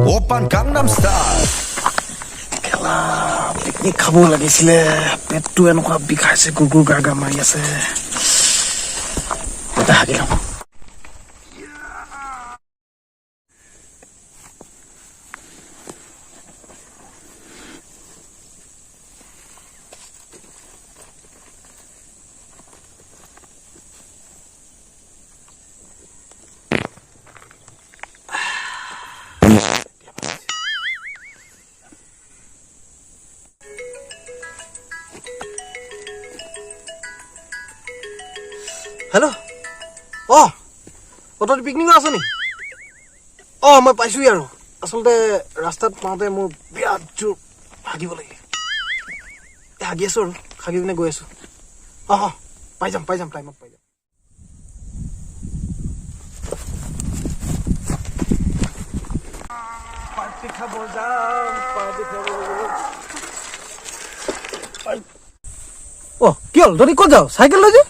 Open Gangnam Style. কেলা picnic খাব লাগিছিলে পেটটো এনেকুৱা বিষাইছে গুৰগুৰ গাৰগা মাৰি আছে এটা হাগি লওঁ হেল্ল' অট'ত পিকনিক আছে নি মই পাইছোঁহি আৰু আচলতে ৰাস্তাত পাওঁতে মোৰ বিৰাট জোৰ হাগিব লাগে হাগি আছোঁ আৰু হাগি পিনে গৈ আছোঁ পাই যাম টাইমত পাই যাম পাৰ্টি খাব যাম কি হ'ল যদি ক'ত যাওঁ চাইকেল লৈ যে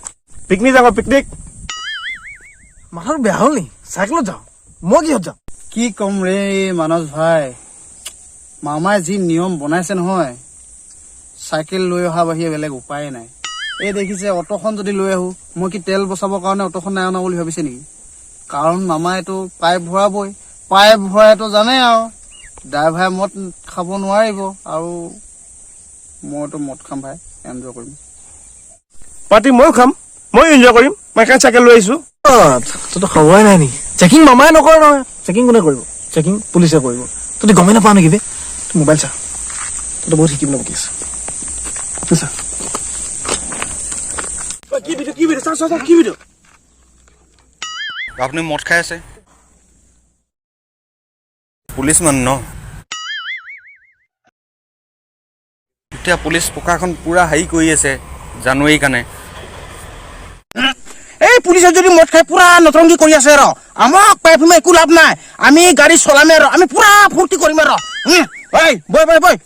পিকনিক যাওঁ পিকনিক মাথাটো বেয়া হ'ল নি চাইকেলত যাওঁ মই কিহত যাওঁ কি কম ৰে মানস ভাই মামাই যি নিয়ম বনাইছে নহয় চাইকেল লৈ অহা বাহিৰে বেলেগ উপায় নাই এই দেখিছে অটোখন যদি লৈ আহোঁ মই কি তেল বচাবৰ কাৰণে অটোখন নাই অনা বুলি ভাবিছে নেকি কাৰণ মামাইতো পাইপ ভৰাবই পাইপ ভৰাইতো জানে আৰু ড্ৰাইভাৰে মদ খাব নোৱাৰিব আৰু মইতো মদ খাম ভাই এনজয় কৰিম পাৰ্টি ময়ো খাম ময়ো এনজয় কৰিম মই কাৰণ চাইকেল লৈ আহিছোঁ তইতো খবৰে নাই নি চেকিং মামাই নকৰে নহয় চেকিং কোনে কৰিব চেকিং পুলিচে কৰিব তই গমেই নাপাৱ নেকি বে তই মোবাইল চা তইতো বহুত শিকিবলৈ বাকী আছে চা কি ভিডিঅ' চা কি ভিডিঅ' আপুনি মদ খাই আছে পুলিচ মানুহ ন এতিয়া পুলিচ প্ৰশাসন পুৰা হেৰি কৰি আছে জানুৱাৰীৰ কাৰণে এই পুলিচে যদি মদ খাই পুৰা নতৰংগী কৰি আছে আৰু আমাক পাই ফুমে একো লাভ নাই আমি গাড়ী চলামে আৰু আমি পুৰা ফূৰ্তি কৰিম আৰু বই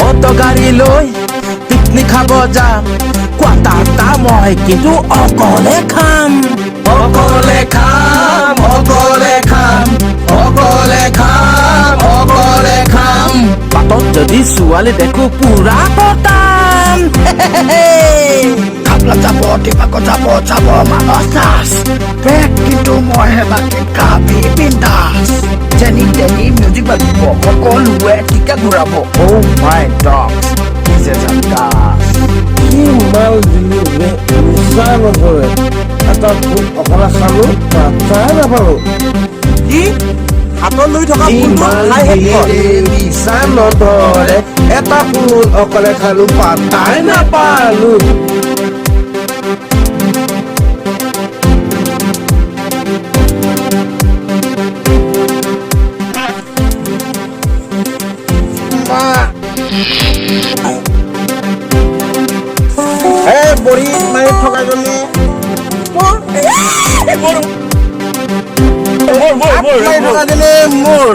অটো গাড়ী লৈ পিকনিক খাব যাম কোৱাটাৰটা মই কিন্তু অকলে খাম বাটত যদি ছোৱালী দেখো পুৰা পতাম খাবলা যাব মানস দাস বেগ কিন্তু মইহে বাকী কাবি বিন্দাস যেনি তেনি মিউজিক বাজিব সকলোৱে টিকেট ঘূৰাব মাই ডগ নিজে জানদাস কি মাল দিলো ৰে নিচা নকৰে এটা ফুল অকলে খালো পাত্তাই নাপালো কি হাতত লৈ থকা নিচা নধৰে এটা ফুল অকলে খালো পাত্তাই নাপালো বড়ি মাৰি থকাজনী মোৰ